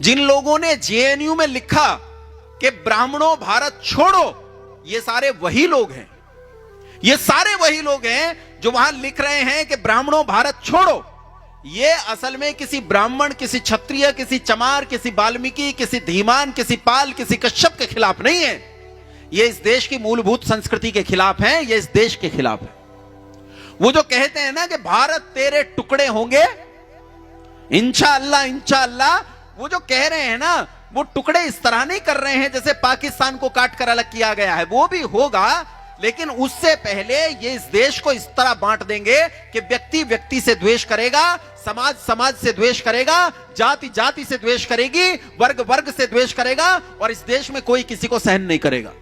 जिन लोगों ने जेएनयू में लिखा कि ब्राह्मणों भारत छोड़ो, ये सारे वही लोग हैं, ये सारे वही लोग हैं जो वहां लिख रहे हैं कि ब्राह्मणों भारत छोड़ो। ये असल में किसी ब्राह्मण, किसी क्षत्रिय, किसी चमार, किसी वाल्मीकि, किसी धीमान, किसी पाल, किसी कश्यप के खिलाफ नहीं है। ये इस देश की मूलभूत संस्कृति के खिलाफ है, ये इस देश के खिलाफ है। वो जो कहते हैं ना कि भारत तेरे टुकड़े होंगे इंशाअल्लाह इंशाअल्लाह, वो जो कह रहे हैं ना, वो टुकड़े इस तरह नहीं कर रहे हैं जैसे पाकिस्तान को काट कर अलग किया गया है, वो भी होगा, लेकिन उससे पहले ये इस देश को इस तरह बांट देंगे कि व्यक्ति व्यक्ति से द्वेष करेगा, समाज समाज से द्वेष करेगा, जाति जाति से द्वेष करेगी, वर्ग वर्ग से द्वेष करेगा, और इस देश में कोई किसी को सहन नहीं करेगा।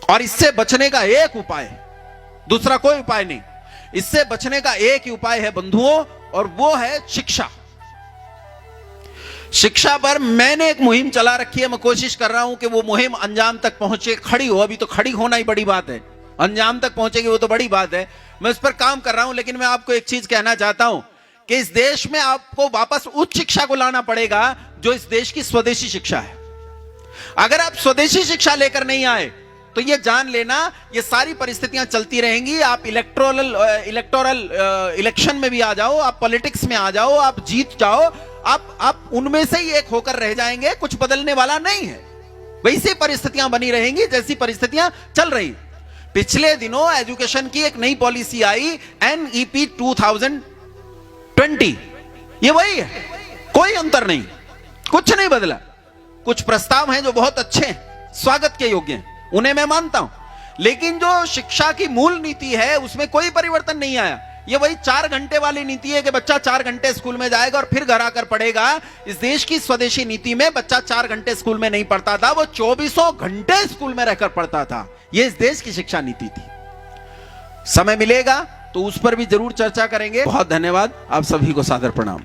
और इससे बचने का एक उपाय, दूसरा कोई उपाय नहीं, इससे बचने का एक ही उपाय है बंधुओं, और वो है शिक्षा। शिक्षा पर मैंने एक मुहिम चला रखी है, मैं कोशिश कर रहा हूं कि वो मुहिम अंजाम तक पहुंचे, खड़ी हो। अभी तो खड़ी होना ही बड़ी बात है, अंजाम तक पहुंचेगी वो तो बड़ी बात है। मैं उस पर काम कर रहा हूं, लेकिन मैं आपको एक चीज कहना चाहता हूं कि इस देश में आपको वापस उच्च शिक्षा को लाना पड़ेगा जो इस देश की स्वदेशी शिक्षा है। अगर आप स्वदेशी शिक्षा लेकर नहीं आए तो ये जान लेना, ये सारी परिस्थितियां चलती रहेंगी। आप इलेक्टोरल इलेक्शन में भी आ जाओ, आप पॉलिटिक्स में आ जाओ, आप जीत जाओ, आप उनमें से ही एक होकर रह जाएंगे, कुछ बदलने वाला नहीं है। वैसी परिस्थितियां बनी रहेंगी जैसी परिस्थितियां चल रही। पिछले दिनों एजुकेशन की एक नई पॉलिसी आई, NEP 2020, ये वही है, कोई अंतर नहीं, कुछ नहीं बदला। कुछ प्रस्ताव हैं जो बहुत अच्छे हैं, स्वागत के योग्य हैं, उन्हें मैं मानता हूं, लेकिन जो शिक्षा की मूल नीति है उसमें कोई परिवर्तन नहीं आया। ये वही 4 घंटे वाली नीति है कि बच्चा 4 घंटे स्कूल में जाएगा और फिर घर आकर पढ़ेगा। इस देश की स्वदेशी नीति में बच्चा 4 घंटे स्कूल में नहीं पढ़ता था, वो 2400 घंटे स्कूल में रहकर पढ़ता था। ये इस देश की शिक्षा नीति थी। समय मिलेगा तो उस पर भी जरूर चर्चा करेंगे। बहुत धन्यवाद, आप सभी को सादर प्रणाम।